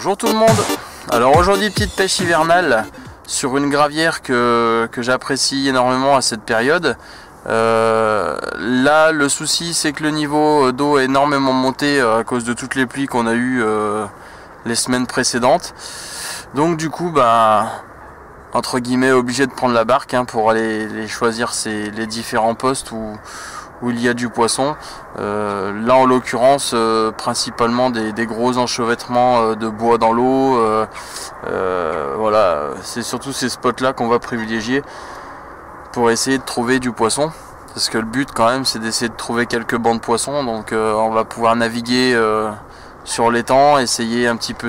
Bonjour tout le monde. Alors aujourd'hui petite pêche hivernale sur une gravière que j'apprécie énormément à cette période. Là le souci c'est que le niveau d'eau est énormément monté à cause de toutes les pluies qu'on a eues les semaines précédentes. Donc du coup entre guillemets obligé de prendre la barque pour aller choisir les différents postes où il y a du poisson. Là en l'occurrence principalement des gros enchevêtrements de bois dans l'eau. Voilà, c'est surtout ces spots là qu'on va privilégier pour essayer de trouver du poisson, parce que le but quand même c'est d'essayer de trouver quelques bancs de poissons. Donc on va pouvoir naviguer sur l'étang, essayer un petit peu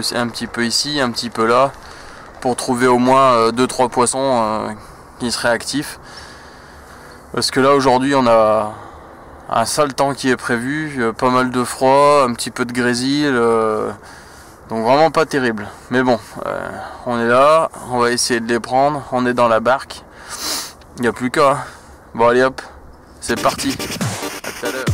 ici, un petit peu là, pour trouver au moins 2-3 poissons qui seraient actifs, parce que là aujourd'hui on a un sale temps qui est prévu, pas mal de froid, un petit peu de grésil, donc vraiment pas terrible. Mais bon, on est là, on va essayer de les prendre, on est dans la barque, il n'y a plus qu'à. Bon allez hop, c'est parti, à tout à l'heure.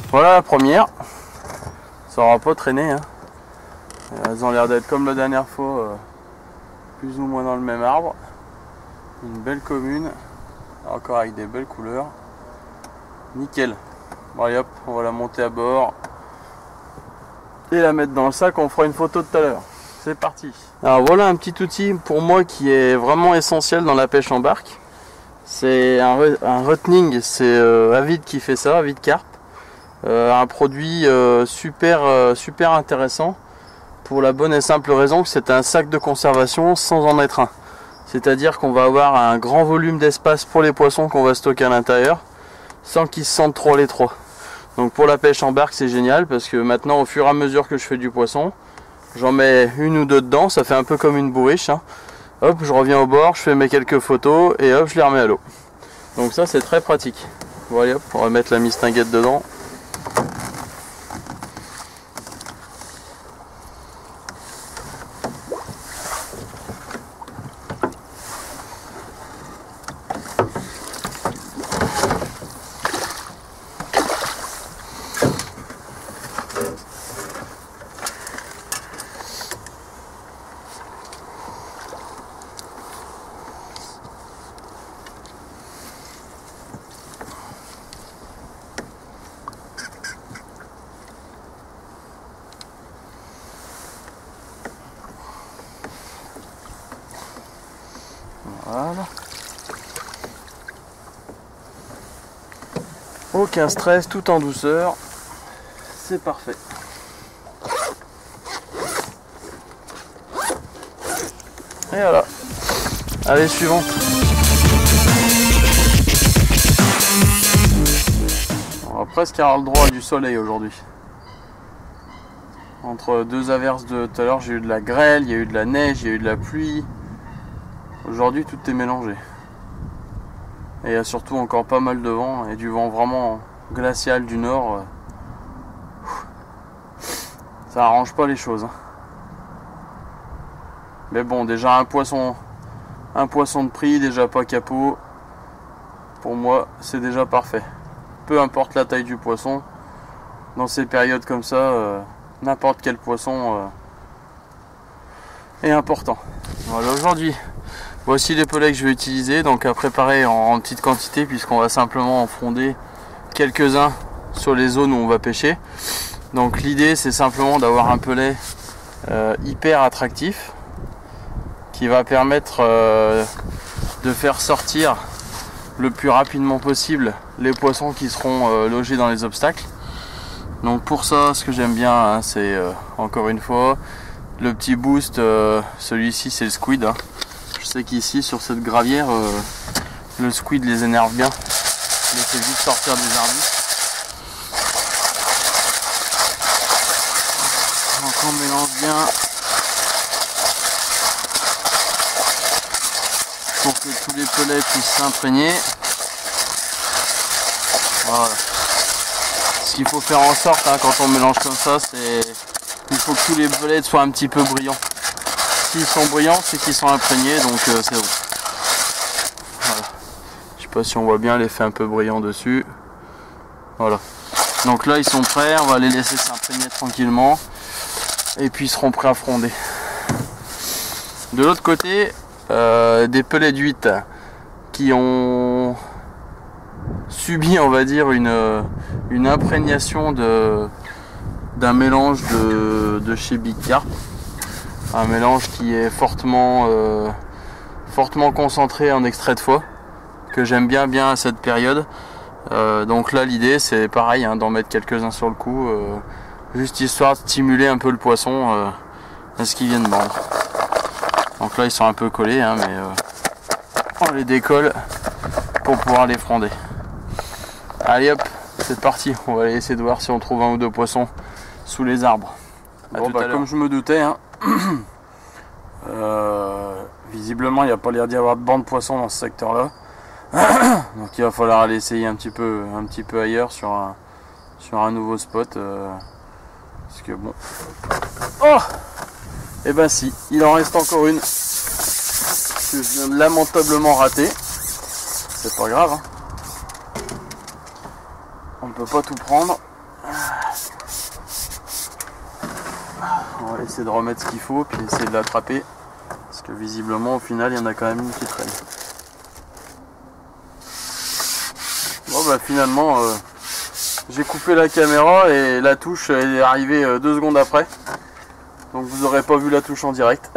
Voilà la première, ça aura pas traîné, elles ont l'air d'être comme la dernière fois, plus ou moins dans le même arbre. Une belle commune, encore avec des belles couleurs, nickel. Bon allez hop, on va la monter à bord et la mettre dans le sac, on fera une photo tout à l'heure. C'est parti. Alors voilà un petit outil pour moi qui est vraiment essentiel dans la pêche en barque. C'est un retaining, c'est Avid qui fait ça, Avid Carp. Un produit super intéressant, pour la bonne et simple raison que c'est un sac de conservation sans en être un. C'est-à-dire qu'on va avoir un grand volume d'espace pour les poissons qu'on va stocker à l'intérieur, sans qu'ils se sentent trop à l'étroit. Donc pour la pêche en barque c'est génial, parce que maintenant au fur et à mesure que je fais du poisson, j'en mets une ou deux dedans, ça fait un peu comme une bourriche. Hop, je reviens au bord, je fais mes quelques photos et hop, je les remets à l'eau. Donc ça c'est très pratique. Bon allez hop, on va mettre la mistinguette dedans. Voilà. Aucun stress, tout en douceur. C'est parfait. Et voilà. Allez, suivante. On va presque avoir le droit à du soleil aujourd'hui. Entre deux averses de tout à l'heure, j'ai eu de la grêle, il y a eu de la neige, il y a eu de la pluie. Aujourd'hui tout est mélangé. Et il y a surtout encore pas mal de vent, et du vent vraiment glacial du nord. Ça arrange pas les choses. Mais bon, déjà un poisson de prix, déjà pas capot. Pour moi c'est déjà parfait. Peu importe la taille du poisson, dans ces périodes comme ça, n'importe quel poisson est important. Voilà, aujourd'hui voici les pellets que je vais utiliser, donc à préparer en petite quantité, puisqu'on va simplement en fronder quelques-uns sur les zones où on va pêcher. Donc l'idée c'est simplement d'avoir un pelet hyper attractif qui va permettre de faire sortir le plus rapidement possible les poissons qui seront logés dans les obstacles. Donc pour ça, ce que j'aime bien, c'est encore une fois le petit boost. Celui-ci c'est le squid. Je sais qu'ici sur cette gravière le squid les énerve bien, mais c'est vite sortir des arbustes. On mélange bien pour que tous les pellets puissent s'imprégner. Voilà. Ce qu'il faut faire en sorte quand on mélange comme ça, c'est il faut que tous les pellets soient un petit peu brillants. S'ils sont brillants, c'est qu'ils sont imprégnés, donc c'est bon. Voilà. Je sais pas si on voit bien l'effet un peu brillant dessus. Voilà. Donc là ils sont prêts, on va les laisser s'imprégner tranquillement. Et puis ils seront prêts à fronder. De l'autre côté, des pellets d'huîtres qui ont subi, on va dire, une imprégnation d'un mélange de chez Big Carp. Un mélange qui est fortement concentré en extrait de foie, que j'aime bien à cette période. Donc là l'idée c'est pareil, d'en mettre quelques-uns sur le coup, juste histoire de stimuler un peu le poisson à ce qu'il vient de mordre. Donc là ils sont un peu collés, mais on les décolle pour pouvoir les fronder. Allez hop, c'est parti, on va aller essayer de voir si on trouve un ou deux poissons sous les arbres. Bon, comme je me doutais, visiblement il n'y a pas l'air d'y avoir de banc de poissons dans ce secteur là. Donc il va falloir aller essayer un petit peu ailleurs sur un nouveau spot, parce que bon, oh, et ben si, il en reste encore une que je viens de lamentablement rater. C'est pas grave, on ne peut pas tout prendre. On va essayer de remettre ce qu'il faut puis essayer de l'attraper, parce que visiblement au final il y en a quand même une qui traîne. Bon bah finalement j'ai coupé la caméra et la touche est arrivée 2 secondes après, donc vous n'aurez pas vu la touche en direct.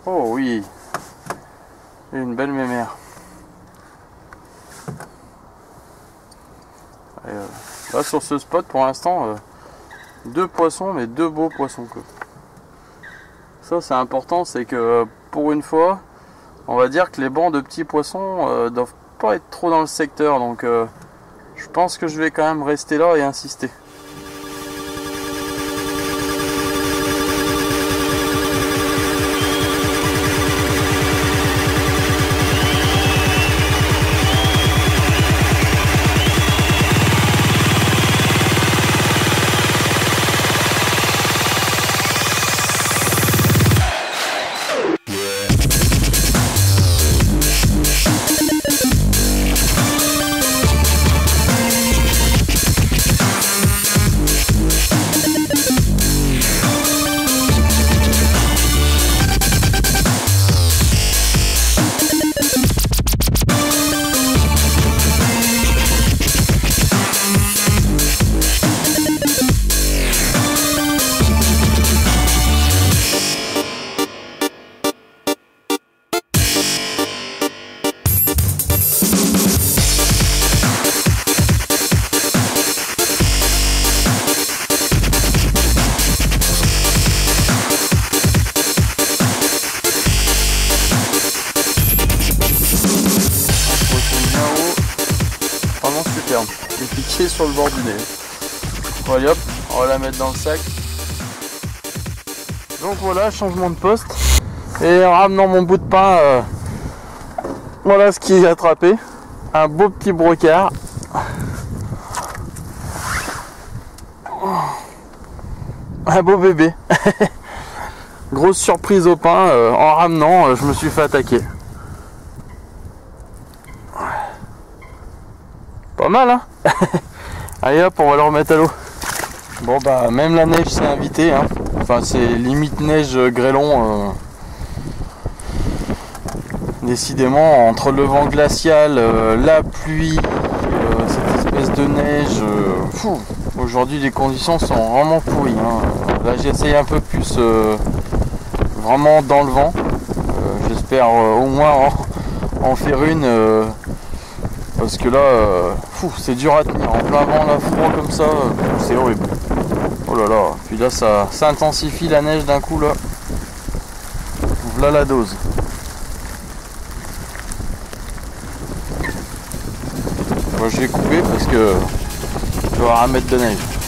Oh oui, et une belle mémère. Et, là sur ce spot pour l'instant 2 poissons, mais 2 beaux poissons quoi. Ça c'est important, c'est que pour une fois on va dire que les bancs de petits poissons doivent pas être trop dans le secteur, donc je pense que je vais quand même rester là et insister. Et piqué sur le bord du nez. Voilà, hop, on va la mettre dans le sac. Donc voilà, changement de poste. Et en ramenant mon bout de pain, voilà ce qui est attrapé. Un beau petit brocard. Un beau bébé. Grosse surprise au pain, en ramenant, je me suis fait attaquer. Pas mal, Allez hop, on va le remettre à l'eau. Bon bah même la neige s'est invitée, Enfin c'est limite neige grêlon. Décidément, entre le vent glacial, la pluie, cette espèce de neige, aujourd'hui les conditions sont vraiment pourries. Là j'essaye un peu plus vraiment dans le vent. J'espère au moins en faire une. Parce que là, c'est dur à tenir. En plein vent, là, froid comme ça, c'est horrible. Oh là là. Puis là, ça intensifie la neige d'un coup, là. Voilà la dose. je vais couper parce que je vais avoir un mètre de neige.